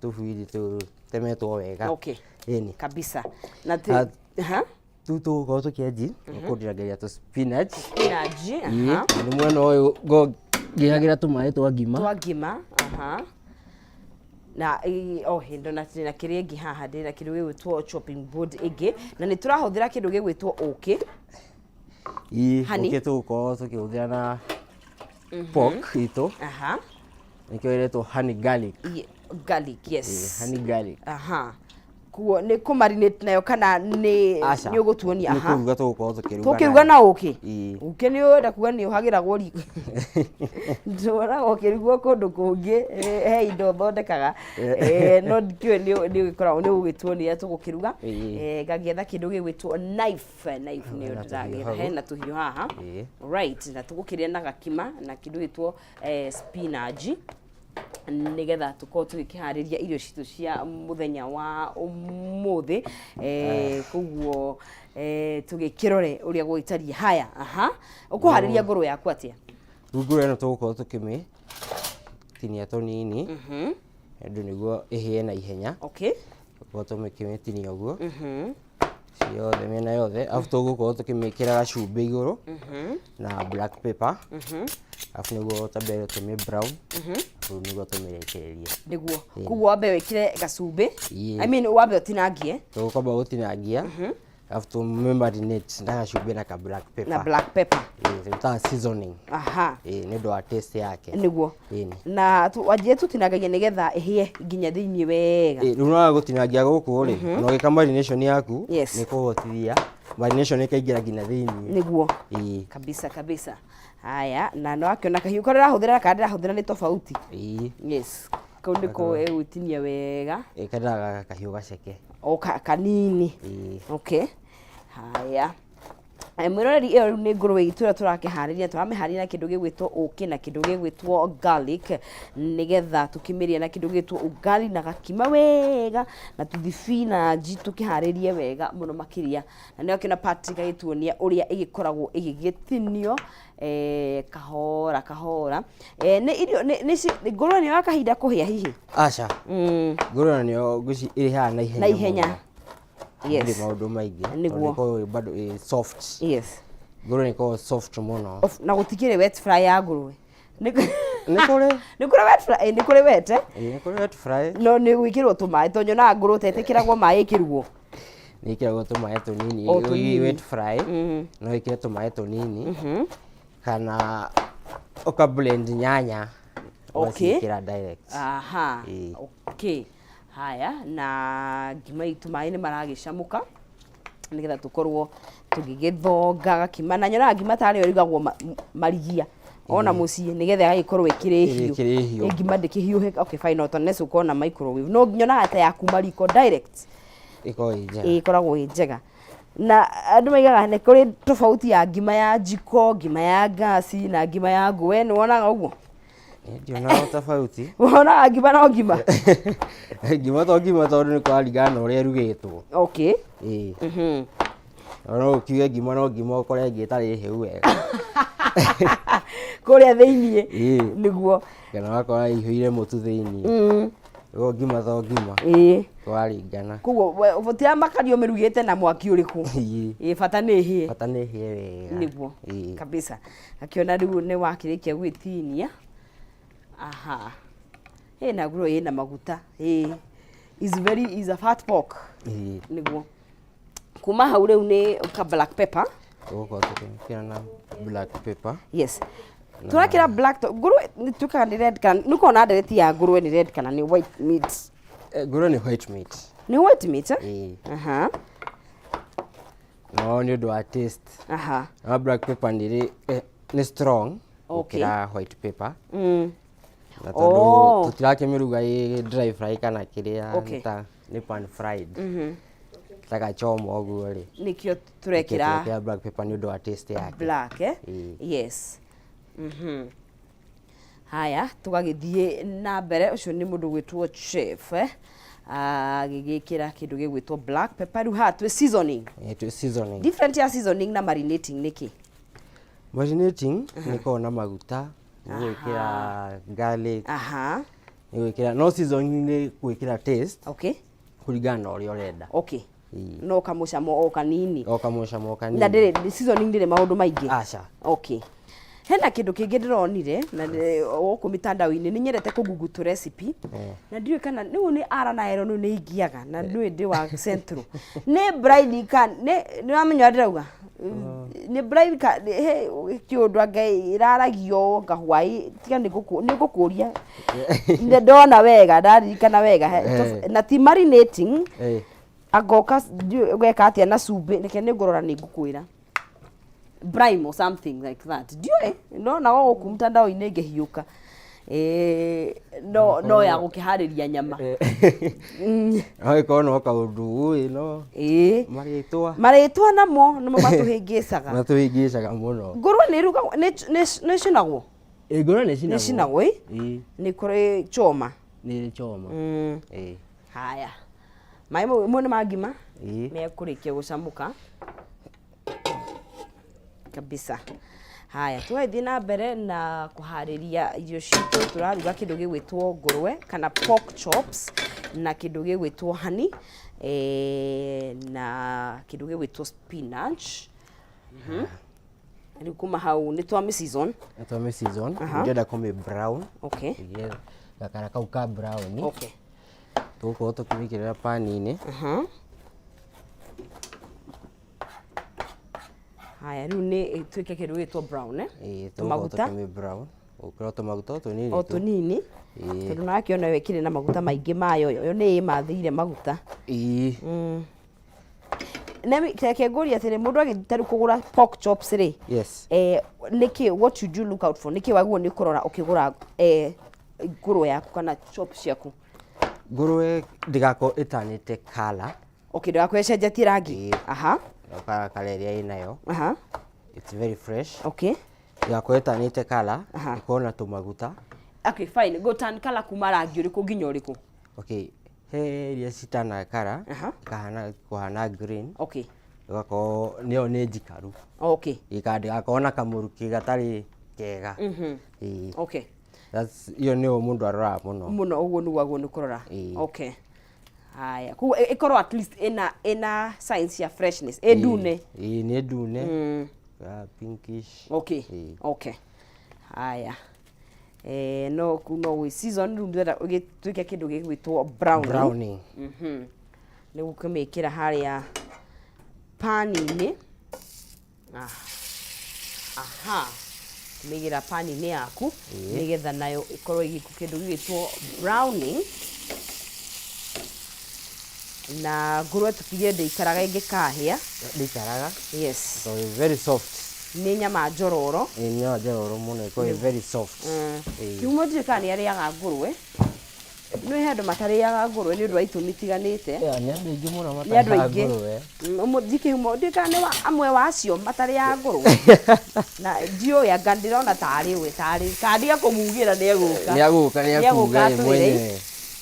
Tufuiri temetwo wega. Okay. Eni. Kabisa. Na tuko tukiaji kudiragaria to spinach. Spinach. Ni mwena oyo go gihagira tumae twa ngima. Twa ngima. Na hindo na kiria ngi haha ndira kindu gigwitwo chopping board igi na ni turahuthira kindu gigwitwo okay. Okay tuko tukihuthira na pork ito. Nikyo iretwo honey garlic. Garlic, yes. Honey garlic. Kuo ni ku marinate nayo kana ni ugutuonia ni kuruga tuko tukiruga. Tukiruga na okay. Uke ni wenda kuga ni uhagiragwo riko. Ndora okirugwo kundu kungi he indo thondekaga no ndikio ni gikora ni ugituonia tugukiruga gagietha kindu gigwitwo knife ni ndiragira he na tuhiu haha. Right, na tugukiria na gakima na kindu gitwo spinach nigetha tuko tukihariria irio citu cia muthenya wa umuthi kuguo tugikirore uria gwitaria haya ukuhariria nguru yaku atia nguru eno tuko tukimi tinia to nini ndu niguo ihie na ihenya. Okay, tuko tumikimitinia uguo yothe mena yothe after guko tukimikira gacumbi iguru na black pepper afu niguo tabere tumi brown niguo tumirekereria niguo kuguo wambe wikire gacumbi I mean wambe utinangie tukwamba gutinangia after marinate na gacumbi na ka black pepper ta seasoning ni ndo taste yake niguo na wajie tutinangagia nigetha ihie nginya thiini wega riu no gutinangia guku ri no gika marination yaku ni kuhotithia marination ikaingira nginya thiini niguo kabisa. Haya na no akiona kahiu korera huthira kadira huthira ni tofauti yes kundi ko egutinia wega kadaga kahiu gaceke kanini okay. Haya mwiroreri iyo ni nguru itura turakihariria turamihariria na kindu gigwitwo okay na kindu gigwitwo garlic nigetha tukimiria na kindu gigwitwo ugali na gakima wega na tuthibinaji tukiharirie wega muno makiria na ni akiona Patrick agituonia uria igikoragwo igigitinio kahora ni irio ni nguru ni wakahinda kuhia hihi acha nguru ni guci iri ha na ihenya yes maundu maingi niguo bado soft yes nguru ni ko soft muno na gutikire wet fry ya nguru ni kore wet fry ni kore wet ni kore wet fry no ni gwikirwo tumae tonyo na nguru tetekiragwo mai ikirwo ni ikiragwo tumae tunini wet fry no ikire tumae tunini kana oka blend nyanya ikira direct okay. Haya na ngima itu mai ni maragicamuka nigetha tukorwo tugigithonga gakima na nyona ngima tari origagwo marigia ona mucii nigetha agikorwo ikirihio ngima ndikihiuhe okay fine no tonne suko na microwave no nyona ata yaku mariko direct ikoragwo njega na andu maigaga ne kuri tofauti ya ngima ya jiko ngima ya gasi na ngima ya ngwe ni wonaga uguo ndio na tofauti wona ngima na ngima ngima tondu ni kwaringana uria rugitwo okay no kiuge ngima no ngima ukore ngitari hiu wega kuria thiini niguo kana wakora ihuire mutu thiini go ngima to ngima kwaringana kuguo botira makario mirugite na mwaki uriku bata ni hie wega niguo kabisa akiona riu ni wakirikia gwitinia na nguru ina maguta is a fat pork niguo kuma hau riu ni ka black pepper uko tukira na black pepper yes turakira black nguru tuka ni red kana nuko na direct ya nguru ni red kana ni white meat nguru ni white meat no ni do taste na black pepper ni strong ukira white pepper na tondu tutirake dry fry kana kiria ni pan fried taka chomo oguo ri nikio turekira black pepper ni do taste yake black yes haya tugagithie na mbere ucio ni mundu gwitwo chef agigikira kindu gigwitwo black pepper ru hatwe seasoning different ya seasoning na marinating niki marinating niko na maguta gwikira garlic gwikira no seasoning ni gwikira taste okay kuringana na uria urenda okay no kamucamo o kanini na ndire seasoning ndire maundu maingi acha okay hena kindu kingi ndironire na oku mitandao-ini ni nyendete kugugutu recipe na ndiwe kana niu ni ara na ero ni ingiaga na ndiwe ndi wa central ni bride kan ni wamenya ndirauga ni bride ka he kiundu angai iraragio ngahwai tiga ni gukuria ndona wega ndarikana wega na ti marinating agoka gweka atia na cumbi nike ni ngorora ni ngukwira brine or something like that ndiwe no na wao kumtandao inenge hiuka no ya gukihariria nyama ai kono kaundu no maritwa namo matuhingicaga muno ngorwa ni ruga ni cinagwo ngorwa ni cinagwo ni kuri choma haya mai mo ni magima me kurikia gucamuka kabisa haya tuwathi na mbere na kuhariria irio citu turaruga kindu gigwitwo ngurwe kana pork chops na kindu gigwitwo honey na kindu gigwitwo spinach ni kuma hau ni twa season ndenda kome brown okay gakara kau ka brown okay tuko tukimikirira pani-ini haya riu ni twike kindu gitwo brown tumaguta brown ukira tumaguta tunini tunini tondu nakiona wekire na maguta maingi mayo yo ni mathire maguta nemi teke ngori atire mundu agitaru kugura pork chops ri yes niki what you do look out for niki waguo ni kurora ukigura ngurwe yaku kana chops yaku ngurwe ndigako itanite color okay ndigako ecenjetie rangi kaleria inayo it's very fresh okay ndigako itanite color ikona tumaguta okay fine go turn color kuma rangi uriku nginya uriku okay he iria citana color kuhana green okay gako nio ni njikaru okay ikandi akona kamuruki gatari kega okay that's iyo ni mundu arora muno uguo ni waguo ni kurora okay haya ku ikoro at least ina science ya freshness edune ni edune pinkish okay okay haya no kuno we season room ndera ugituike kindu gigwitwo browning ni gukumikira haria pani-ini migira pani-ini yaku nigetha nayo ikorwo igiku kindu gigwitwo browning na ngurwe tukirie ndikaraga ingikahia ndikaraga yes so very soft ni nyama njororo muno iko very soft kiumo ndika ni ariaga ngurwe no hendu matariaga ngurwe ni undu wa itumi tiganite ni andu ingi muno matariaga ngurwe ndikimo ndika ni amwe wacio matariaga ngurwe na ndio ya gandirona tari we tari kandia kumugira ni aguka mwenye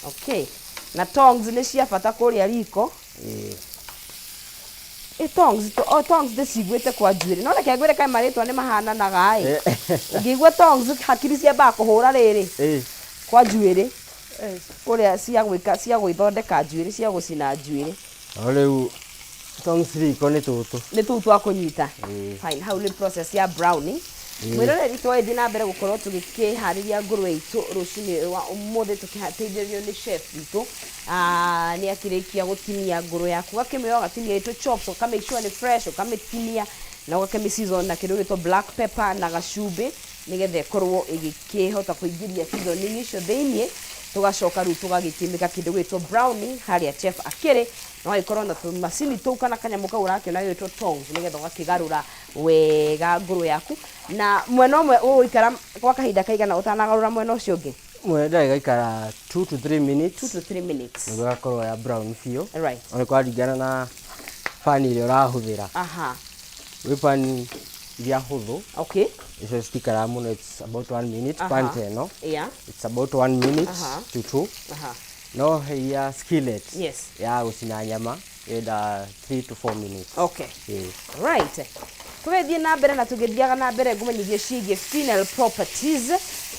okay na tongs ni cia bata kuria riko tongs ndicigwite kwa njuiri no reke ngwire kai maritwa ni mahananaga ngigwa tongs hakiri cia ba kuhura riri kwa njuiri kuria cia gwithondeka njuiri cia gucina njuiri riu tongs riko ni tutu akunyita fine hau ni process ya browning mwiroreri twathi na mbere gukorwo tugikihariria ngurwe itu rucini wa umuthi tukihateithĩrĩrio ni chef itu ni akirikia gutinia ngurwe yaku akimioga gatinia itu chops uka make sure ni fresh uka mitinia na uka season na kindu gitwo black pepper na gacumbi nigetha ikorwo igikihota kuingiria seasoning icio thiini tugacoka riu tugagitimika kindu gitwo browning haria chef akiri no ikorwo na macini tou kana kanyamu kau urakiona gitwo tongs nigetha ugakigarura wega ngurwe yaku na mwena umwe uikara kwa kahinda kaigana utanagarura mwena ucio ungi mwenda igaikara 2 to 3 minutes niguo gakorwo ya brown fio right ona kwaringana na pani ile urahuthira we pani iria huthu okay icio citikara muno it's about 1 minute pan teno yeah it's about 1 minute to 2 no here skillet yes ya gucina nyama enda 3 to 4 minutes okay right Tũgĩthiĩ na mbere na tũgĩthiaga na mbere ngũmenyithie ciĩgiĩ Final Properties.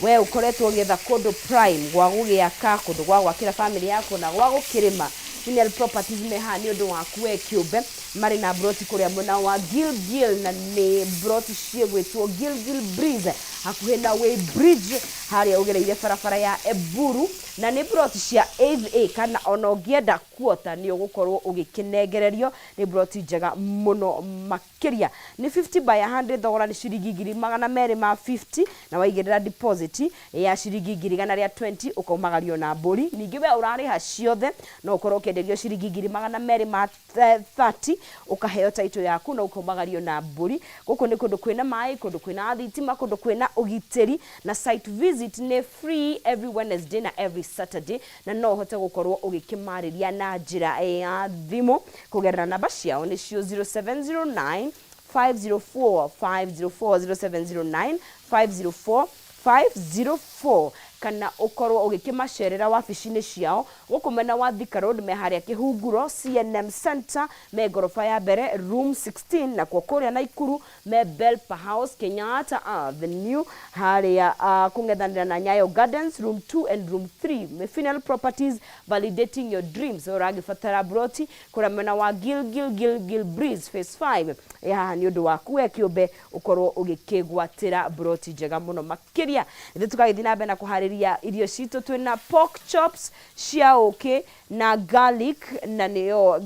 We ukoretwo ũgĩetha kũndũ prime gwa gũgĩaka, kũndũ gwa gwakĩra family yako na gwa gũkĩrĩma. Final Properties me haha nĩ ũndũ waku we kĩũmbe. Marĩ na broti kũrĩa mwena wa Gilgil na nĩ broti ciĩgwĩtwo Gilgil Breeze hakuhĩ na Way Bridge harĩa ũgereire barabara ya Eburu, na nĩ broti cia 8A kana ona ũngĩenda kuota nĩ ũgũkorwo ũgĩkĩnengererio. Nĩ broti njega mũno makĩria. Nĩ 50 by 100, thogora nĩ ciringi 250 na waigĩrĩra deposit ya ciringi 120 ũkaumagario na mbũri. Ningĩ we ũrarĩha ciothe no ũkorwo ũkĩenderio ciringi 230 ukaheo title yaku na ukaumagario na mbũri. Gũkũ nĩ kũndũ kwĩna maĩ, kũndũ kwĩna thitima, kũndũ kwĩna ũgitĩri, na site visit nĩ free every Wednesday na every Saturday, na no ũhote gũkorwo ũgĩkĩmarĩria na njĩra ya thimũ kũgerera namba ciao nĩcio 0709 504 504 0709 504 504 kana ukorwo ũgĩkĩmacerera wabici-inĩ ciao gũkũ mwena wa Thika Road me harĩa Kĩhunguro CNM Center me ngorofa ya mbere room 16, na kũrĩa Naikuru me Belpa House Kenyatta Avenue harĩa kũng'ethanĩra na Nyayo Gardens room 2 and room 3. Me Final Properties, validating your dreams. Ũragĩbatara broti kũrĩa mwena wa Gilgil Breeze phase 5 haha nĩ ũndũ waku we kĩũmbe ũkorwo ũgĩkĩgwatĩra broti njega mũno makĩria. Ithuĩ tũgagĩthiĩ na mbere na kũharĩria irio citũ. Twĩna pork chops cia ũkĩ na garlic, na nĩyo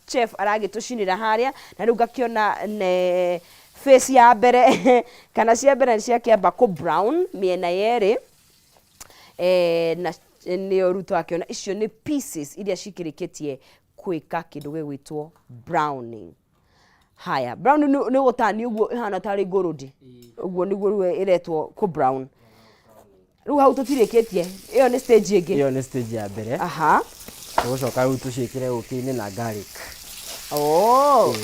chef aragĩtũcinĩra harĩa, na rĩu ngakĩona face ya mbere kana cia mbere cia kĩamba kũ brown mĩena yerĩ, na nĩyo rĩu twakĩona icio nĩ pieces iria cikĩrĩkĩtie kwĩka kĩndũ gĩgwĩtwo browning. Haya, brown nĩ gũtani ũguo ĩhana tarĩ ngũrũndi. Ũguo nĩguo rĩu ĩretwo kũ brown. Rĩu hau tũtirĩkĩtie, ĩyo nĩ stage ĩngĩ. Ĩyo nĩ stage ya mbere. Aha. Tũgũcoka rĩu tũciĩkĩre ũkĩ-inĩ na garlic. Oh,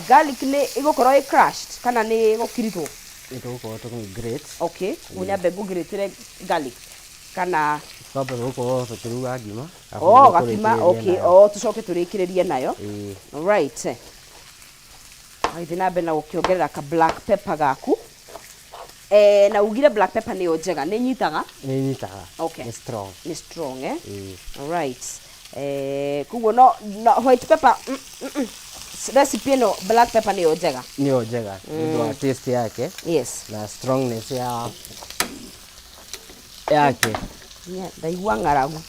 garlic nĩ ĩgũkorwo ĩ crushed kana nĩ gũkiritwo? Nĩ tũgũkorwo tũgĩ-grate. Okay, nyambe ngũ-grate garlic kana twambe gũkorwo tũkĩruga ngima. Oh, gakima, okay. Oh, tũcoke tũrĩkĩrĩrie nayo. Right. Waithiĩ na mbere na gũkĩongerera ka black pepper gaku. Na ugire black pepper nĩyo njega, nĩ nyitaga? Nĩ nyitaga. Okay. Nĩ strong. Nĩ strong, eh? Right. Kuguo no white pepper recipe ĩno black pepper nĩyo njega? Nĩyo njega. Nĩ wa taste yake. Yes. Na strongness yake. Ndaigua ng'aragu.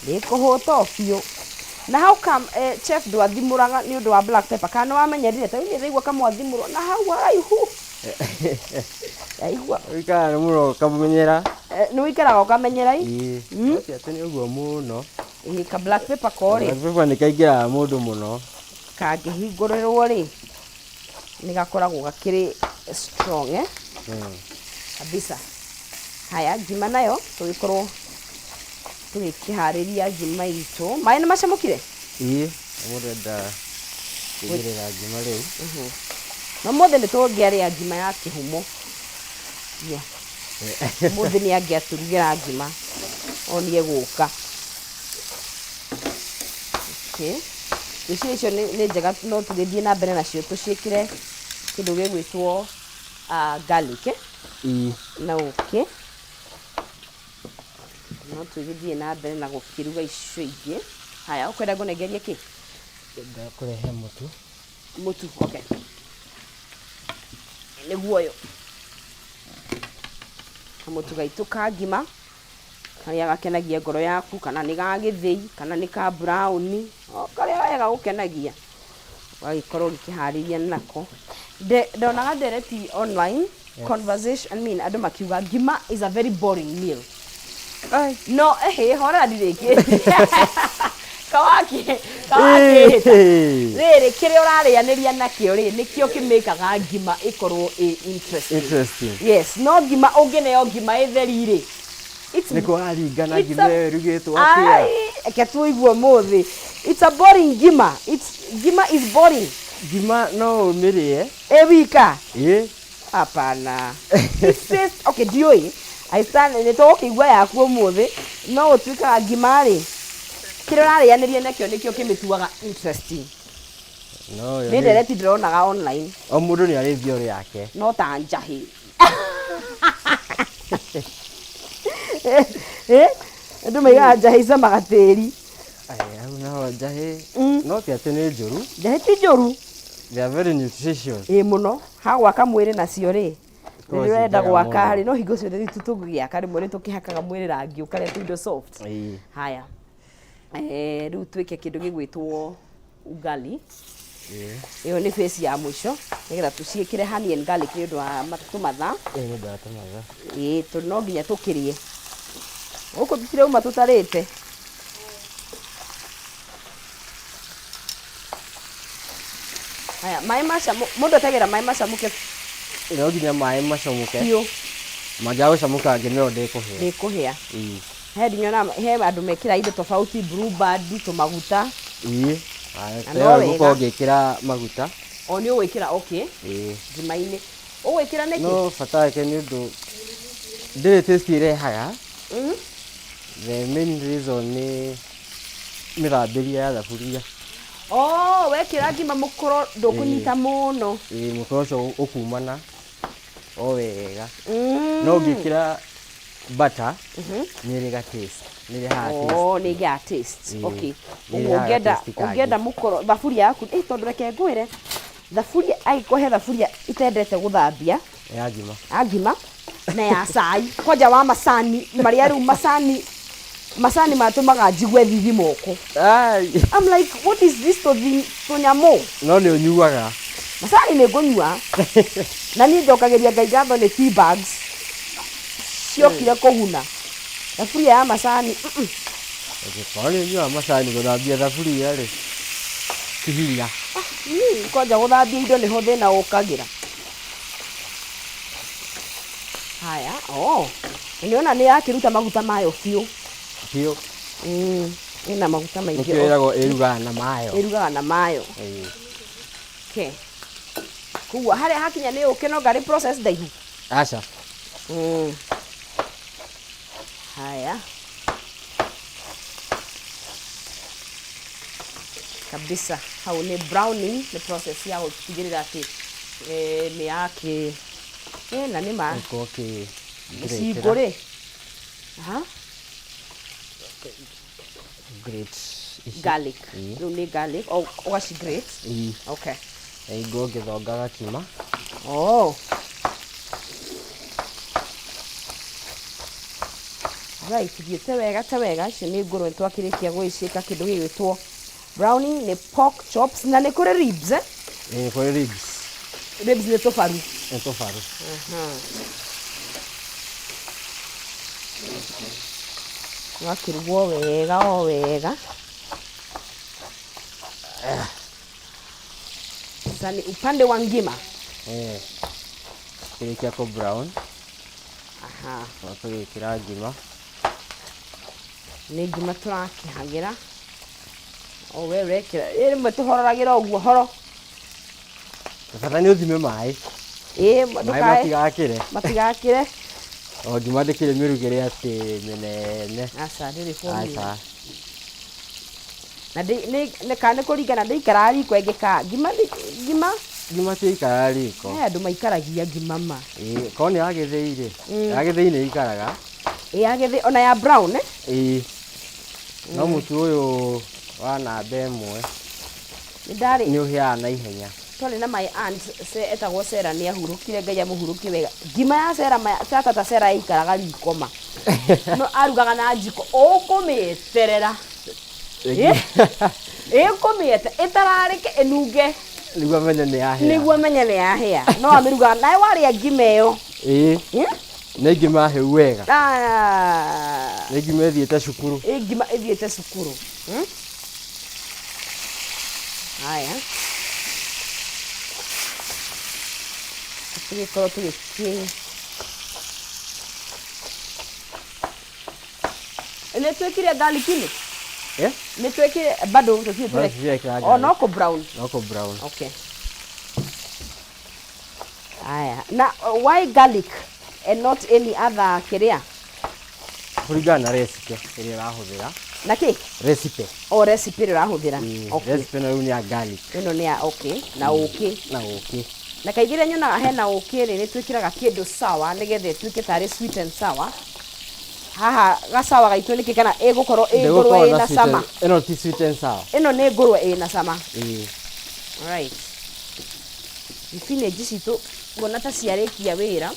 Ndĩkũhũta biũ. Na how come chef ndwathimũraga nĩ ũndũ wa black pepper? Kana wamenyerire ta nĩ ndaigua kamwathimũrwo na hau haraihu. Ndaigua. Wĩikaraga mũno ũkamenyera. Nĩ wĩikaraga ũkamenyera ii? Ĩĩ. Atĩ nĩ ũguo mũno. Ka black pepper korĩ. Black pepper nĩ kaingĩraga mũndũ mũno. Kangĩhingũrĩrwo rĩ nĩ gakoragwo gakĩrĩ strong, eh? Kabisa. Haya, ngima nayo tũgĩkorwo tũgĩkĩharĩria ngima itũ. Maĩ nĩ macamũkire? Ĩĩ, mũndũ enda kũigĩrĩra ngima rĩu. Na mũthĩ nĩ tũngĩarĩa ngima ya kĩhumo. Mũthĩ nĩ angĩatũrugĩra ngima onie gũka. Icio nĩ njega, no tũgĩthiĩ na mbere nacio tũciĩkĩre kĩndũ gĩgwĩtwo garlic na ũkĩ. No tũgĩthiĩ na mbere na gũkĩruga icio ingĩ. Haya, ũkwenda ngũnengerie kĩ? Kũrehe mũtu. Mũtu, okay. Nĩguo ũyũ. Kamũtu gaitũ ka ngima karĩa gakenagia ngoro yaku, kana nĩ ga gĩthĩi kana nĩ ka brown, karĩa wega gũkenagia wagĩkorwo ũgĩkĩharĩria nako. Ndonaga ndereti online conversation, I mean andũ makiuga ngima is a very boring meal. No, horera ndirĩkĩ. Kawaki. Rĩrĩ kĩrĩa ũrarĩanĩria nakĩo rĩ nĩkĩo kĩmĩkaga ngima ĩkorwo interesting. Yes, no ngima ũngĩneo ngima ĩtheri rĩ. Nĩ kũraringana ngima ĩrugĩtwo atĩa. Eke tũigue mũthĩ. It's a boring ngima. Ngima is boring. Ngima no ũmĩrĩe. Wika? Ĩĩ. Hapana. Okay, ndiũĩ. Nĩ tũgũkĩigua yaku ũmũthĩ, no ũtuĩkaga ngima rĩ kĩrĩa ũrarĩanĩria nakĩo nĩkĩo kĩmĩtuaga interesting. No, nĩ ndereti ndĩronaga online. O mũndũ nĩ arĩ theory yake. No ta njahĩ. Andũ maigaga njahĩ camaga tĩri. Hau naho njahĩ no ti atĩ nĩ njũru. Njahĩ ti njũru. They are very nutritious. Mũno. Ha gwaka mwĩrĩ nacio rĩ. Nĩ wenda gwaka rĩ no hingo ciothe tũgĩaka rĩmwe nĩ tũkĩhakaga mwĩrĩ rangi ũkarĩa tũindo soft. Haya. Rĩu twĩke kĩndũ gĩgwĩtwo ugali. Ĩyo nĩ face ya mũico nĩgetha tũciĩkĩre honey and garlic nĩ ũndũ wa tũmathaa. Nĩ ũndũ wa tũmathaa. No nginya tũkĩrĩe. Gũkũ tũtirauma tũtarĩte. Haya, maĩ macamũ, mũndũ atagĩra maĩ macamũke. No nginya maĩ macamũke. Biũ. Mangĩaga gũcamũka ngĩmĩro ndĩkũhĩa. Ndĩkũhĩa. He andũ mekĩra indo tofauti, blue band, tũmaguta. Gũkorwo ngĩkĩra maguta. O nĩ ũgwĩkĩra okay. Ngima-inĩ. Ũgwĩkĩra nĩkĩ? No bata wake nĩ ũndũ ndĩrĩ taste irehaga. The main reason nĩ mĩthambĩrie ya thaburia. Wekĩra ngima mũkũro ndũkũnyita mũno. Mũkũro ũcio ũkumana o wega. No ũngĩkĩra butter nĩ ĩrĩga taste. Nĩ ĩgĩaga taste. Okay. Ũngĩenda mũkũro thaburia yaku tondũ reke ngwĩre thaburia angĩkorwo he thaburia itendete gũthambia ya ngima. Ya ngima na ya cai. Kwanja wa macani marĩa rĩu macani matũmaga njigue thithi moko. I'm like, what is this tũnyamũ? No nĩ ũnyuaga. Macani nĩ ngũnyua. Na niĩ njokagĩria Ngai ngatho nĩ tea bags ciokire kũguna. Thaburia ya macani. Angĩkorwo nĩ ũnyuaga macani gũthambia thaburia rĩ ti hinya. Kwanja gũthambia indo nĩho thĩna ũkagĩra. Haya, nĩona nĩ yakĩruta maguta mayo biũ. Biũ. Ĩna maguta maingĩ. Nĩkĩo ĩragwo ĩrugaga na mayo. Ĩrugaga na mayo. Okay. Kuguo harĩa hakinya nĩ ũke no ngarĩ process ndaihu. Aca. Haya. Kabisa. Hau nĩ browning, nĩ process ya gũtigĩrĩra atĩ nĩ yakĩ na nĩ ma cingũrĩ. Garlic. Rĩu nĩ garlic. Ũgaci grate. Okay. Igua ngĩthongaga kima. Right, thiĩte wega ta wega. Icio nĩ ngũrwe twakĩrĩkia gũgĩciĩka kĩndũ gĩgwĩtwo browning, nĩ pork chops na nĩ kũrĩ ribs. Nĩ kũrĩ ribs. Ribs nĩ tũbaru. Nĩ tũbaru. Wakĩrugwo wega wega. Sasa ni upande wa ngima. Kĩrĩkia kũ brown. Tũgĩkĩra ngima. Nĩ ngima tũrakĩhagĩra. We ũrekĩra rĩmwe tũhororagĩra ũguo horo. Bata nĩ ũthime maĩ. Matigakĩre. Matigakĩre. Ngima ndĩkĩrĩ mĩrugĩre atĩ mĩnene. Aca ndĩrĩ fomula. Na nĩ kũringana ndĩikaraga riko ĩngĩka ngima tiikaraga riko. Andũ maikaragia ngima ma. Korwo nĩ ya gĩthĩi rĩ, ya gĩthĩi nĩ ikaraga. Ya gĩthĩi ona ya brown no mũtu ũyũ wa namba ĩmwe nĩ ũhĩaga na ihenya. Twarĩ na my aunt etagwo Sarah nĩ ahurũkire, Ngai amũhurũkie wega. Ngima ya Sarah tata Sarah yaikaraga riko ma. No arugaga na njiko ũkũmĩeterera. Ĩkũmĩete ĩtararĩke ĩnunge. Nĩguo menye nĩ yahĩa. Nĩguo menye nĩ yahĩa. No amĩrugaga nawe warĩa ngima ĩyo. Nĩ ngima hĩu wega. Nĩ ngima ĩthiĩte cukuru. Ngima ĩthiĩte cukuru. Haya. Tũgĩkorwo tũgĩkĩ. Nĩ twĩkire garlic-inĩ? Nĩ twĩkire bado tũkire. No kũ brown. No kũ brown. Okay. Haya. Na why garlic and not any other kĩrĩa? Kuringana na recipe ĩrĩa ũrahũthĩra. Na kĩ? Recipe. O recipe ĩrĩa ũrahũthĩra. Okay. Recipe ĩno rĩu nĩ ya garlic. Ĩno nĩ ya okay, na ũkĩ. Na ũkĩ. Na kaingĩ rĩrĩa nyonaga hena ũkĩ rĩ, nĩ twĩkĩraga kĩndũ sour nĩgetha ĩtuĩke tarĩ sweet and sour. Haha gacawa gaitũ nĩkĩ kana ĩgũkorwo ngũrwe ĩna cama. Ĩno ti sweet and sour. Ĩno nĩ ngũrwe ĩna cama. Right. Spinach citũ nguona ta ciarĩkia wĩra.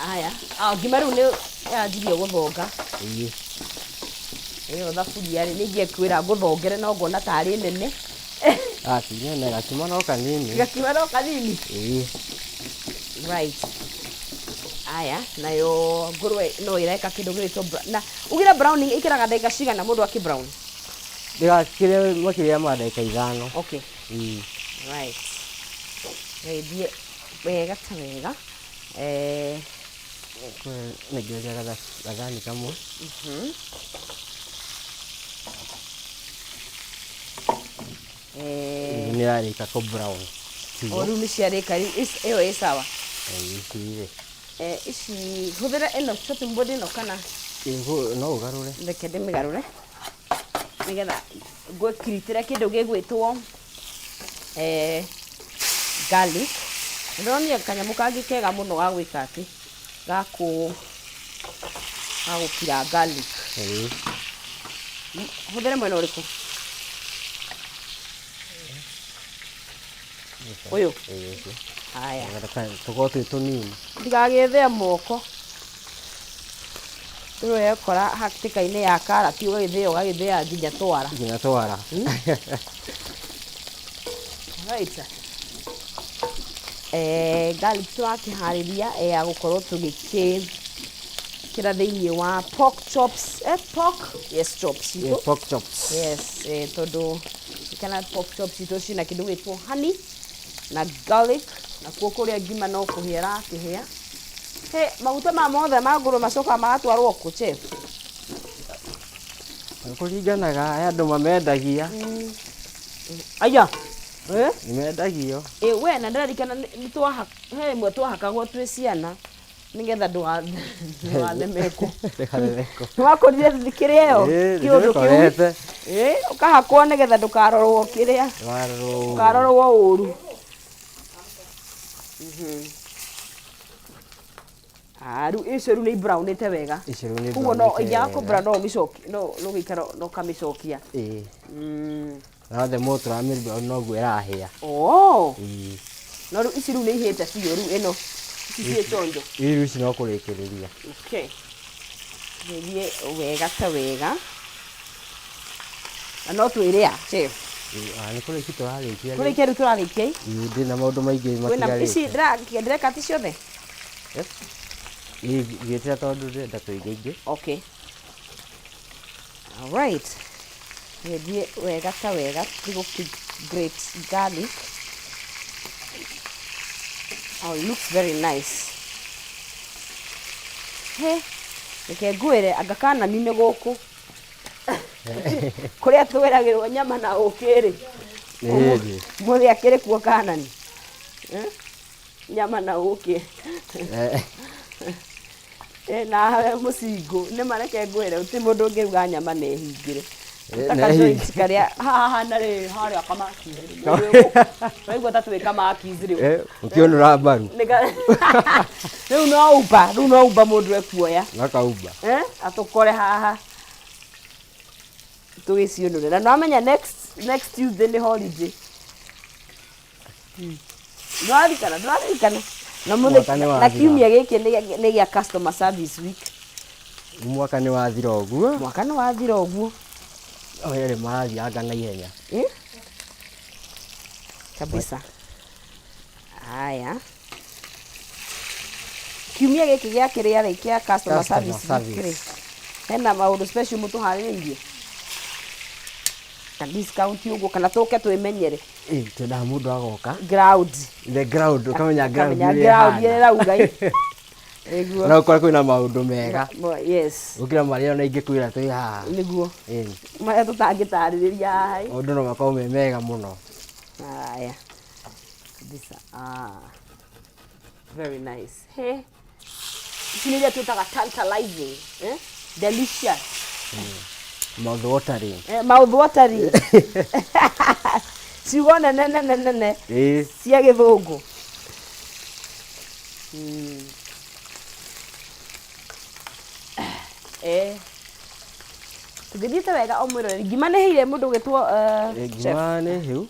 Aya, ngima rĩu nĩ yanjirie gũthonga. Ĩyo thaburia rĩ, nĩ ingĩkwĩra ngũthongere no nguona tarĩ nene. Ti nene, gakima no kanini. Gakima no kanini? Right. Aya, nayo ngũrwe no ĩreka kĩndũ gĩtwo na ugire browning ĩkĩraga ndagĩka cigana mũndũ akĩ brown? Ndĩgakĩre makĩria ma ndagĩka 5. Okay. Right. Ngeithie wega ta wega. Nĩngĩoria gathani kamwe. Nĩ yarĩka kũ brown. Rĩu nĩ ciarĩka, ĩyo ĩ sawa. Ici hũthĩra ĩno chopping board ĩno kana? No ũgarũre. Reke ndĩmĩgarũre nĩgetha ngwĩkiritĩre kĩndũ gĩgwĩtwo garlic. Ndĩronia kanyamũ kangĩ kega mũno ga gwĩka atĩ gagũkira garlic. Hũthĩre mwena ũrĩkũ? Ũyũ? Haya. Tũkorwo twĩ tũnini. Ndigagĩthĩa moko. Rĩu wekora hatĩka-inĩ ya karati ũgagĩthĩa nginya twara. Nginya twara. Right. Garlic tũrakĩharĩria ya gũkorwo tũgĩkĩra thĩinĩ wa pork chops. Pork? Yes, chops. Pork chops. Yes, tondũ kana pork chops itũ ciĩna kĩndũ gĩtwo honey na garlic na kuo kũrĩa ngima no kũhĩa rakĩhĩa. Maguta mothe ma ngũrwe macokaga magatwarwo kũ, chef? Kũringanaga, andũ mamendagia. Aya. Nĩmendagio. We na ndarikana he imwe twahakagwo twĩ ciana nĩgetha ndũgathemekwo. Nĩwakorire kĩrĩa ĩyo kĩũndũ kĩu? Ũkahakwo nĩgetha ndũkarorwo kĩrĩa, ndũkarorwo ũru. Rĩu icio rĩu nĩ brownĩte wega. Ũguo no ingĩaga kũ brown no gĩikara no kamĩcokia. Na the more tũramĩruga noguo ĩrahĩa. No rĩu ici rĩu nĩ ihĩte biũ rĩu ĩno ici ciĩ chonjo. Rĩu ici no kũrĩkĩrĩria. Okay. Nĩthiĩ wega ta wega. Na no twĩrĩa, chef? Nĩ kũrĩkia tũrarĩkia. Kũrĩkia rĩu tũrarĩkia? Ndĩna maũndũ maingĩ matigarĩte. Ici ndĩreka ti ciothe? Gĩtĩa tondũ ndĩrenda tũingĩ. Okay. All right. Nĩthiĩ wega ta wega grate garlic. Oh, it looks very nice. Reke ngwĩre anga Kanani nĩ gũkũ kũrĩa twĩragĩrwo nyama na ũkĩ-rĩ, mũthĩ akĩrĩ kuo Kanani, nyama na ũkĩ nawe mũcingo nĩ mareke ngwĩre ũtĩ mũndũ ũngĩruga nyama na ehingĩre taka joint karĩa hahana rĩ harĩa kamakis-rĩ, waigua ta twĩ kamakis-rĩ, ũkĩonũra mbaru rĩu no umba mũndũ ekuoya akaumba atũkore haha tũgĩciũnũre na nĩwamenya next Tuesday nĩ holiday. Ndũraririkana na kiumia gĩkĩ nĩ gĩa customer service week. Mwaka nĩ wathira ũguo. Mwaka nĩ wathira ũguo. Erĩ marathianga na ihenya. Kabisa. Haya. Kiumia gĩkĩ gĩa kĩrĩa kĩa customer service week. Hena maũndũ special mũtũharĩrĩirie. Ka discount ũguo kana tũke twĩmenyere. Twendaga mũndũ agoka. The ground ũkamenya ground ĩrĩa ĩrauga. Na ũkora kwĩna maũndũ mega. Yes. Gũkĩra marĩa ona ingĩkwĩra twĩ haha. Nĩguo. Marĩa tũtangĩtarĩrĩria haha. Maũndũ no makorwo me mega mũno. Haya. Kabisa. Very nice. Sinilia tutaga tantalizing, delicious. Mouth watering. Mouth watering. Siwana nene. Cia githungu. Tugithiite wega o mwirore ngima nĩ hĩire mũndũ gĩtwo ngima nĩ hĩu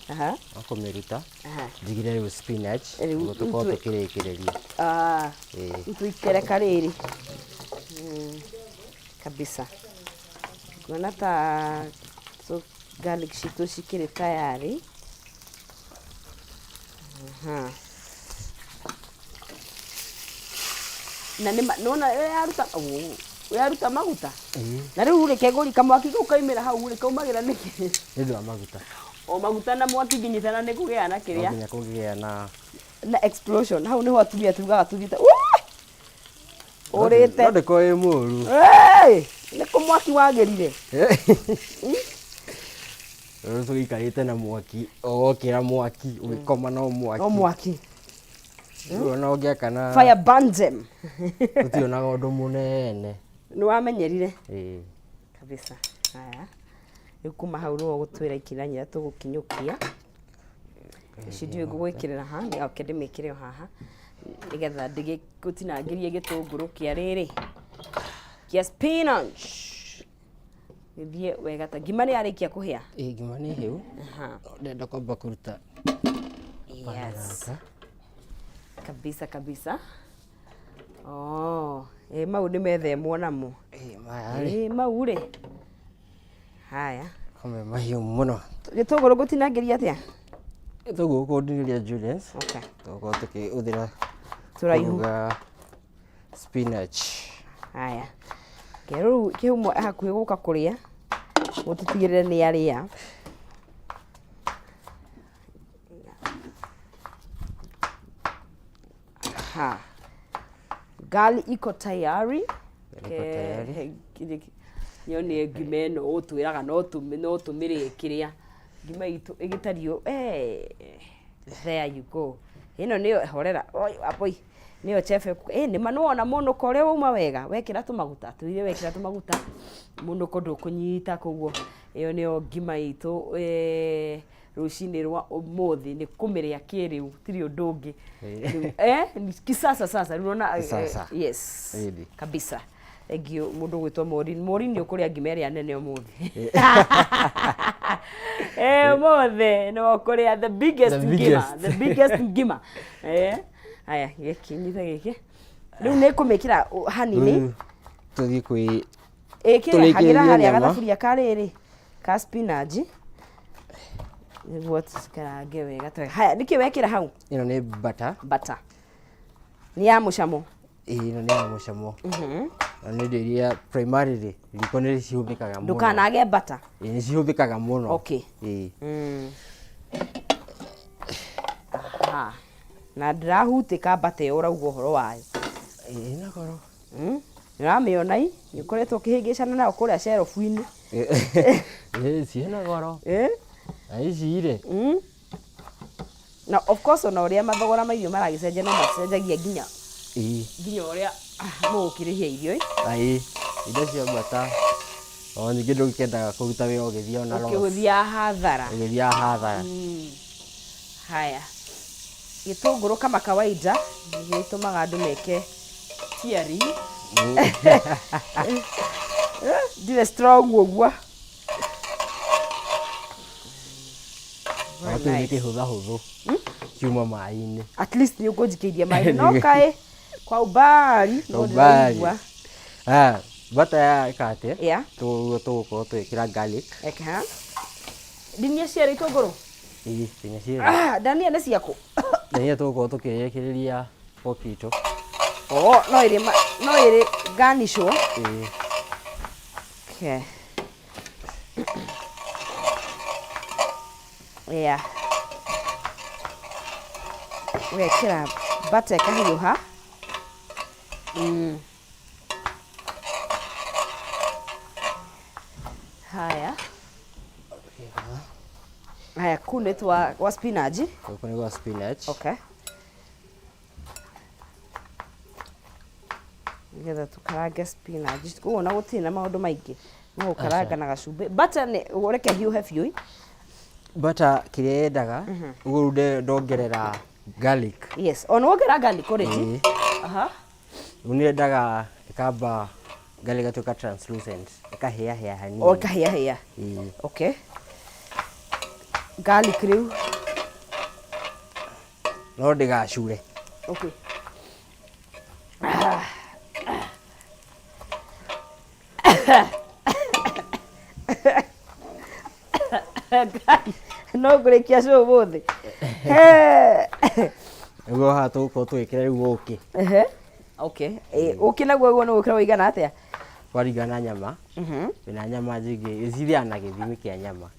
akũmĩruta njigire rĩu spinach nĩguo tũkorwo tũkĩrĩkĩrĩria tuikereka rĩrĩ kabisa kuona ta garlic citũ cikĩrĩ tayari na nona yaruta maguta na rĩu reke ngũrika mwaki kau kaimĩra hau rĩ kaumagĩra nĩkĩ nĩ ũndũ wa maguta maguta na mwaki nginyitana nĩ kũgĩa na kĩrĩa nginya kũgĩa na explosion hau nĩho atumia tugaga tũthiĩte ũrĩte ndĩko ĩ mũru nĩ kũ mwaki wagĩrire rĩu tũgĩikarĩte na mwaki ũgokĩra mwaki ũgĩkoma no mwaki Unaona ũngĩaka na fire burns them. Utionaga ũndũ mũnene. Nĩ wamenyerire? Kabisa. Haya. Rĩu kuma hau no gũtwĩra ikinya tũgũkinyũkia. Ici ndiũĩ ngũgwĩkĩrĩra haha, nĩ oke ndĩmĩkĩre o haha. Nĩgetha ndĩgĩtinangĩrie gĩtũngũrũ kĩa rĩrĩ. Kĩa spinach. Gĩthiĩ wega ta ngima nĩ yarĩkia kũhĩa? Ngima nĩ hĩu. Ndenda kwamba kũruta. Yes. Kabisa. Oh, mau nĩ methemwo namo. Mau rĩ. Haya. Kameme mahiũ mũno. Gĩtũngũrũ gũtinangĩria atĩa? Gĩtũngũrũ gũtinangĩria Julius. Okay. Tũkorwo tũkĩhũthĩra tũraihu spinach. Haya. Kĩrũ kĩhumwo hakuhĩ gũka kũrĩa. Gũtutigĩrĩre nĩ arĩa. Gali iko tayari. Nyone ngima ĩno ũtwĩraga no tũmĩrĩe kĩrĩa ngima itũ ĩgĩtario there you go. Ĩno nĩyo horera apoi nĩyo chef nĩ manuona mũnũko ũrĩa wauma wega wekĩra tũmaguta tũire wekĩra tũmaguta mũnũko ndũkũnyita koguo ĩyo nĩyo ngima itũ rũcinĩ rwa ũmũthĩ nĩ kũmĩrĩa kĩrĩu tiri ũndũ ũngĩ kisasa sasa unaona yes kabisa egio mũndũ gwĩtwo Morin nĩ ũkũrĩa ngima ĩrĩa nene ũmũthĩ ũmũthĩ no kũrĩa the biggest ngima haya gĩkinyitha gĩkĩ rĩu nĩ kũmĩkĩra hani-inĩ tũthiĩ kwĩ hagĩra harĩa gathaburia karĩrĩ ka spinach nĩguo tũkarange wega twega. Haya nĩkĩ wekĩra hau? Ĩno nĩ butter. Nĩ ya mũcamo? Ĩno nĩ ya mũcamo. Na nĩ iria primarily riko nĩ cihũthĩkaga mũno. Ndũkanage butter? Nĩ cihũthĩkaga mũno. Okay. Na ndĩrahutĩka butter ĩyo ũrauga ũhoro wayo. Ĩna goro. Nĩũramĩona nĩ ũkoretwo ũkĩhĩngĩcana nayo kũrĩa shelf-inĩ. Ciĩna goro. Aicire. Na of course ona ũrĩa mathogora ma irio maragĩcenjia no macenjagia nginya ũrĩa mũgũkĩrĩhia irio indo cia bata o ningĩ ndũkĩendaga kũruta wĩra ũgĩthiĩ ona loss ũgĩthiaga hathara. Haya gĩtũngũrũ kama kawaida nĩ gĩtũmaga andũ meke tiari ndirĩ strong ũguo. Nice. Hũthũ kiuma maĩ-inĩ. At least nĩ ũkũnjikĩirie maĩ no kaĩ kwa umbali. Butter yakate tũgũkorwo twĩkĩra garlic. Ndania ciarĩ itũngũrũ? Ndania ciarĩ. Ndania nĩ ciakũ? Ndania tũgũkorwo tũkĩrekĩrĩria pokito. No ĩrĩ garnishwo. Okay. Wekĩra butter ĩkahiũha. Haya kũu nĩ twa spinach. Gũkũ nĩ gwa spinach. Okay. nigetha tukarange spinach koguo na gũtirĩ na maũndũ maingĩ no gũkaranga na gacumbĩ butter nĩ ũreke hiũhe biũ butter kĩrĩa yendaga ũguo ndongerera garlic yes ona wongerera garlic already aha rĩu nĩyendaga ĩkamba garlic gatuĩka translucent ĩkahĩa hanini o ĩkahĩa okay garlic rĩu no ndĩgacure okay no ngũrĩkia cũ ũmũthĩ nĩguo haha tũgũkorwo tũgĩkĩra rĩu ũkĩ okay ũkĩ naguo guo nĩ gwĩkĩra ũigana atĩa kwaringana nyama wĩna nyama njingĩ ĩcithiaga na gĩthimi kĩa nyama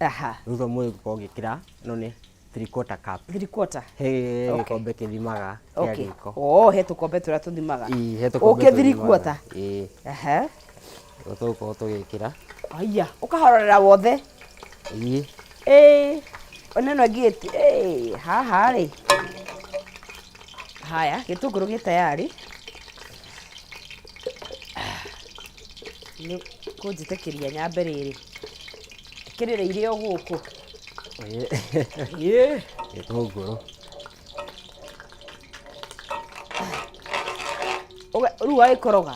rĩu to mũĩ gũkorwo ũgĩkĩra ĩno nĩ 3/4 cup 3/4 he gĩkombe kĩthimaga kĩa gĩko he tũkombe tũrĩa tũthimaga he tũkombe tũthimaga tũgũkorwo tũgĩkĩra aya ũkahorera wothe ona ĩno ĩngĩ haha rĩ haya gĩtũngũrũ gĩ tayari nĩ kũnjĩtĩkĩria nyambe rĩrĩ kĩrĩre irĩ o gũkũ gĩtũngũrũ rĩu wagĩkoroga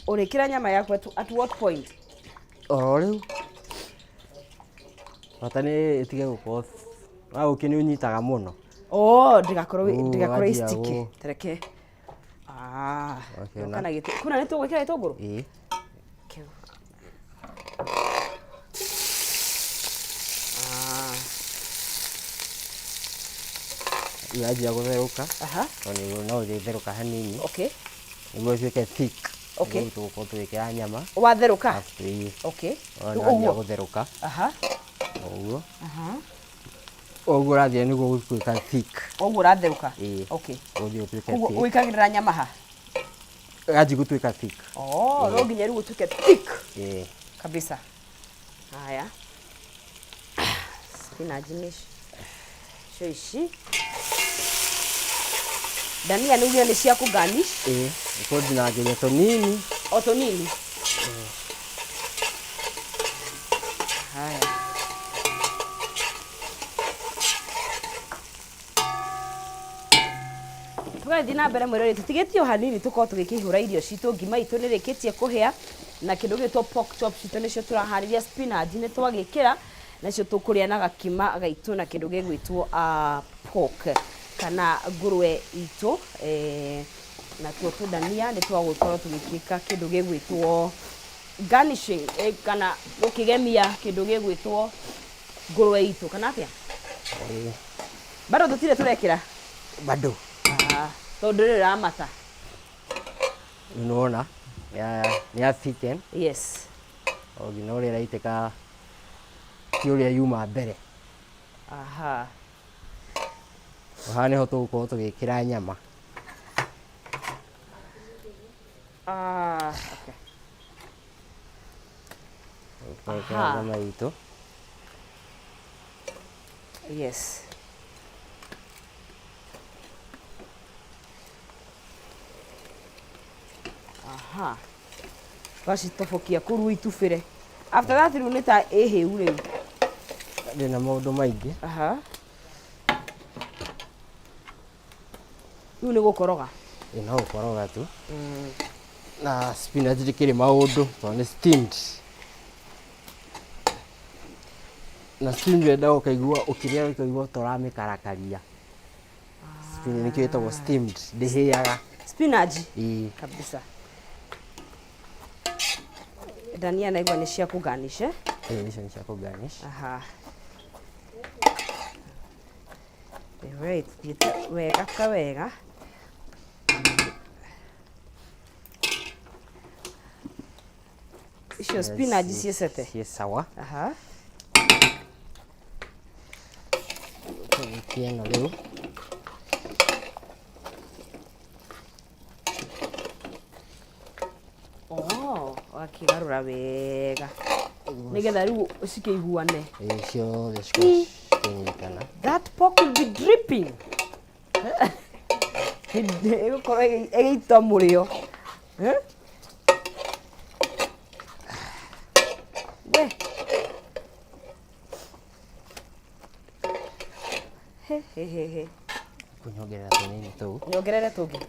ũrĩkĩra nyama yaku at what point o rĩu bata nĩ ĩtige gũkorwo ũkĩ nĩ ũnyitaga mũno ndĩgakorwo sticky tereke kana kuna nĩ tũgwĩkĩra gĩtũngũrũ yanjia gũtherũka no ĩtherũka hanini nĩguo ĩtuĩke thick tũgũkorwo tũgĩkĩra nyama watherũka yanjia gũtherũka ũguo ũguo ũrathiĩ nĩguo gũtuĩka thick ũguo ũratherũka ũikagĩrĩra nyama ha yanjia gũtuĩka thick no nginya rĩu gũtuĩke thick kabisa haya spinach nĩcio ici dania nĩugire nĩ cia kũgarnish kũndinangĩria tũnini o tũnini haya tũgathiĩ na mbere mwĩrori tũtigĩtie o hanini tũkorwo tũgĩkĩihũra irio citũ ngima itũ nĩ rĩkĩtie kũhĩa na kĩndũ gĩtwo pork chop citũ nĩcio tũraharĩria spinach nĩ twagĩkĩra nacio tũkũrĩa na gakima gaitũ na kĩndũ gĩgwĩtwo pork kana ngũrwe itũ na tuo tũdania nĩ twagũkorwo tũgĩkĩka kĩndũ gĩgwĩtwo garnishing kana gũkĩgemia kĩndũ gĩgwĩtwo ngũrwe itũ kana atĩa bado tũtirĩ tũrekĩra bado tondũ rĩrĩ ramata unaona nĩ ya thicken yes nginya ũrĩa ĩraitĩka ti ũrĩa yuma mbere haha nĩho tũgũkorwo tũgĩkĩra nyama nyama itũ yes gacitobokia kũrua itubĩre after that rĩu nĩ ta ĩhĩu rĩu ndĩna maũndũ maingĩ rĩu nĩ gũkoroga no gũkoroga tu na spinach ndĩkĩrĩ maũndũ tondũ nĩ steamed na steamed wenda ũkaigua ũkĩrĩa ũkaigua tũramĩkarakaria spinach nĩkĩo ĩtagwo steamed ndĩhĩaga spinach kabisa dania naigua nĩ cia kũgarnish icio nĩ cia kũgarnish wega kawega icio spinach ciecete ciĩ sawa tũgĩkie ĩno rĩu wakĩgarũra wega nĩgetha rĩu cikĩiguane ciothe cikĩnyitana that pork will be dripping Ĩgũkorwo ĩgĩitwo mũrĩo. He. Kunyongerera tũnini tũu. Nyongerere tũngĩ.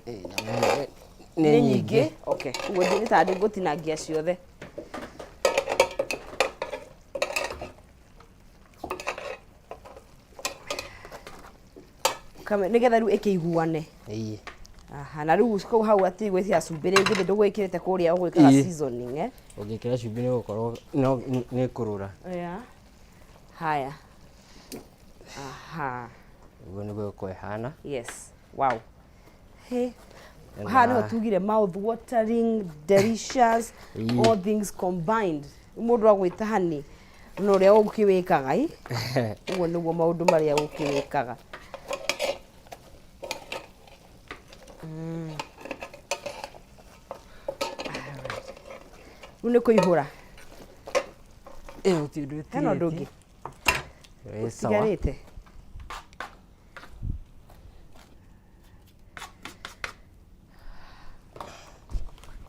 Nĩ nyingĩ. Okay. Ũguo nĩ tandĩ ngũtinangia ciothe. Nĩgetha rĩu ĩkĩiguane. Ĩĩ. Aha, na rĩu kũu hau atĩ gwĩkĩra cumbĩ rĩngĩ ndũgwĩkĩrĩte kũrĩa ũgwĩkĩra seasoning Ũngĩkĩra cumbĩ nĩ gũkorwo nĩ kũrũra. Haya. Aha. Ũguo nĩguo kũhana. Yes. Wow. Hey. Haha nĩho tugire mouth watering, delicious, all things combined. Mũndũ agwĩtahani na ũrĩa ũkĩwĩkaga ũguo nĩguo maũndũ marĩa ũkĩwĩkaga. Rĩu nĩ kũihũra. Gũtirĩ ũndũ ũtigarĩte. Hena ũndũ ũngĩ. Ũtigarĩte.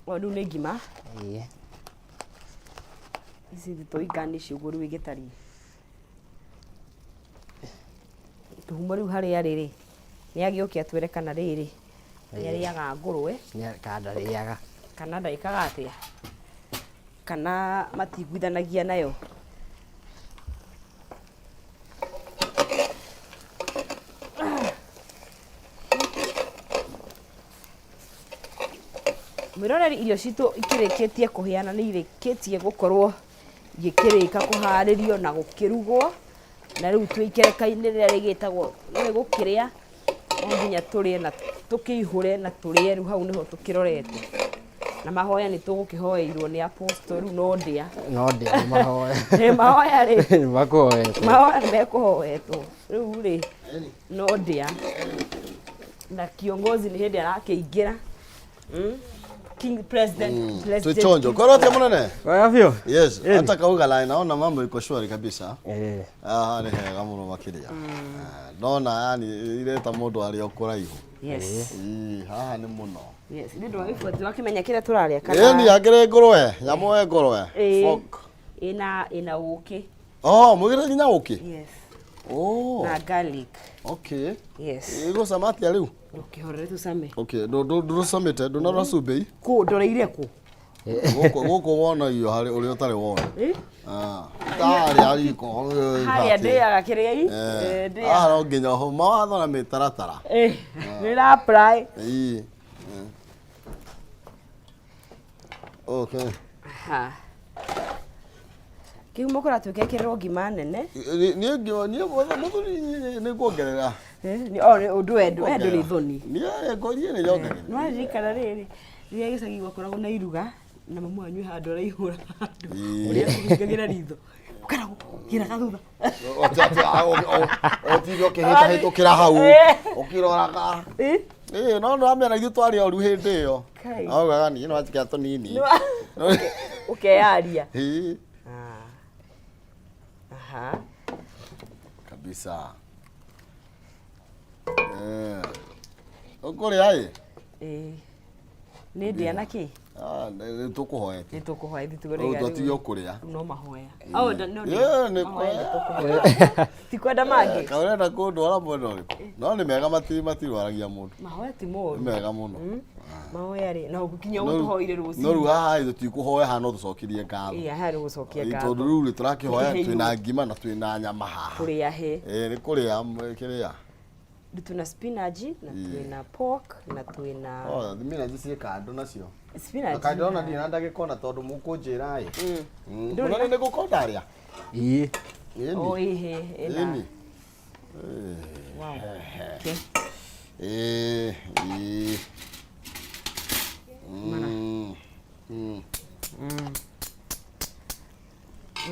Rĩu nĩ ngima. Ici tũingani ũguo rĩu igĩtariĩ. Tũhuma rĩu harĩa rĩrĩ nĩagĩũkia twĩre kana rĩrĩ nĩarĩaga ngũrwe kana ndarĩaga kana ndaikaga atĩa kana matiguithanagia nayo. Mwĩroreri irio citũ ikĩrĩkĩtie kũhĩana nĩ irĩkĩtie gũkorwo igĩkĩrĩka kũharĩrio na gũkĩrugwo na rĩu twĩ ikereka-inĩ rĩrĩa rĩgĩtagwo nĩ gũkĩrĩa no nginya tũrĩe na tũkĩihũre na tũrĩe rĩu hau nĩho tũkĩrorete na mahoya nĩ tũgũkĩhoeirwo nĩ apostle rĩu no ndĩa mahoya mahoya rĩ makũhoetwo mahoya nĩ mekũhoetwo rĩu rĩ no ndĩa na kiongozi nĩ hĩndĩ arakĩingĩra King President Tuchonjo. Kwa rote munene? Kwa hivyo? Yes. Hata kauga line naona mambo iko shwari kabisa. Ni hega muno makiria. Naona yani ireta mundu ari okuraihu. Yes. Haha ni muno. Yes. Nĩ ndwa ifuati wakimenya kĩrĩa tũrarĩa kana. Ni agire ngũrwe, nyamũ ngũrwe. Fuck. Ina ũkĩ. Mwigire nginya ũkĩ? Yes. Na garlic. Okay. Yes. Ego samaki ya riu. Ukihorere tusame. Okay, ndo samete, ndo na rasube. Ku ndoreire ku. Goko wona iyo hari uri utari wona. Tari ariko. Hari ndeyaga kiria ii. No nginya ho mawatho na mitaratara. Ni ra apply. Okay. Ha. Kiumo kora twekekera ngima nene. Ni ngima ni muthuri ni kuongerera. Ni undu endu ni thoni. Ni ngorie ni yongerera. No rikara riri. Ria gicagi gwakoragwo na iruga na mamu wanyu handu araihura handu. Uria kuhingagira ritho. Ukarago gira gathutha. Otirio kihita hitukira hau. Ukiroraga. No amena ithu twari oru hindi iyo. Augaga ni no atika tunini. Ukeyaria. Aha. Kabisa. Ukuri ai? Ni ndia na ki? Ni tukuhoya. Ni tukuhoya thitugore gari. Tutigio kuria. No mahoya. No. Ni tikwenda mangi. Kaurenda kundu ara mwena uriku. No ni mega matirwaragia mundu. Mahoya ti mundu. Ni mega muno. Mahoya ri na ukinya gutuhoire ruci. No ru haha ithu tikuhoya ha no tucokirie ngatho. Ha ri gucokia ngatho. Tondu ru ri turakihoya twina ngima na twina nyama haha. Kuria he. Ni kuria kiria. Tuna spinach na twina pork na twina spinach ci kando nacio. Spinach. Kando ona ndina ndagikona tondu mukunjira ai. Ndona ni gukondaria. Ii. He. Ina. Wow.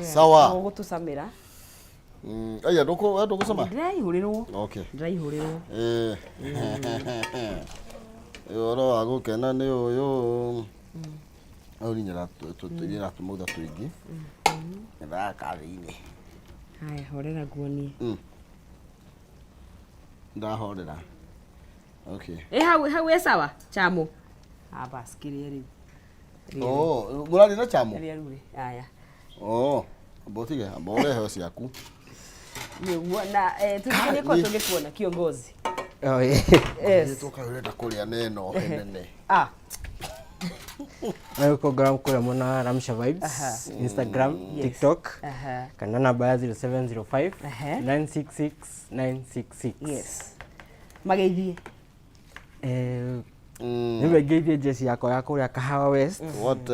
Sawa. Gutusamira. Aya ndoko sama. Ndiraihũrĩrwo. Okay. Ndiraihũrĩrwo. Oro agukena ni uyu. Auri nyara tugira tumutha twingi. Nda kathini. Haya, horera guonie. Ndahorera. Okay. Hau sawa chamo. Basi kiria riu. Oh, murari na chamo. Kiria riu. Aya. Oh, botige, ambore heo ciaku. Niguo na tutikene kwa tungekuona kiongozi. Oh yeah. Yes. Tuka urenda kuria neno nene. Na Instagram kule mwana Ramsha Vibes, Instagram, TikTok. Kana namba ya 0705 966 966. Yes. Mageithie. Nimegeithie jesi yako ya kule Kahawa West. What?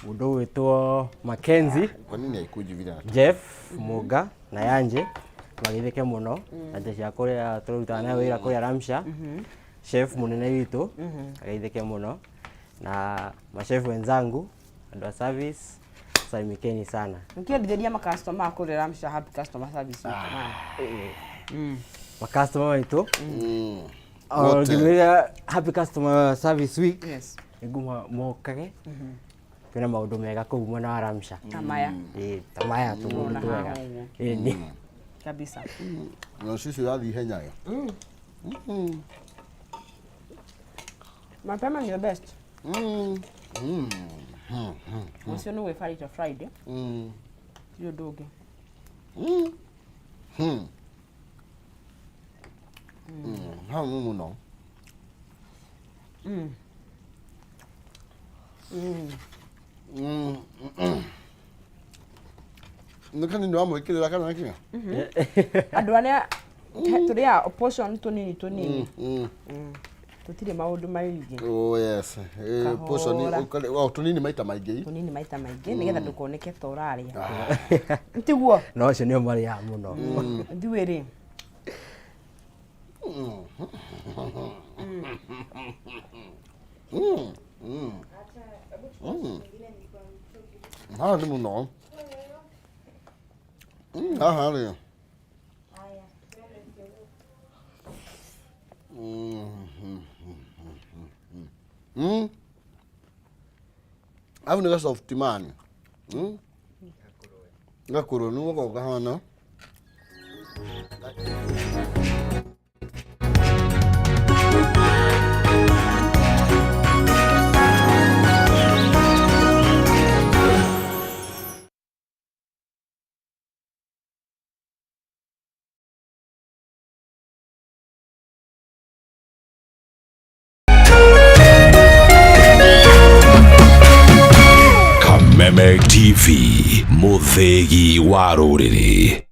Mundu witwo Mackenzie. Kwa nini haikuji vile? Jeff Muga na Yanje. Magithike muno. Na jesi ya kule turutana wira kule Ramsha. Chef munene witu. Agithike muno. Na machef wenzangu and wa service salimikeni sana. Nikiendelia ma customer kule Ramsha happy customer service. Ma customer wetu. Gimeya happy customer service week. Yes. Iguma mokage. Kuna maundu mega kuu mwana wa Ramsha. Tamaya. Tamaya tu mundu wega. Ni kabisa. Na sisi yathi henyaga. Mapema ni the best. Mwisho ni wefari to Friday. Hiyo doge. Ha mumu no. Nikani ndo amwikirira kana kinga. Andu aria turia portion tunini. Tutire maundu maingi. Oh yes. Portion tunini maita maingi. Tunini maita maingi nigetha ndukoneke toraria. Ntiguo. No cio nio mari ya muno. Ndiwiri. Ha ni muno. Ha ni. Avu ni soft man. Ngakuru ni wako kahana. Kameme TV, muthegi wa rũrĩrĩ.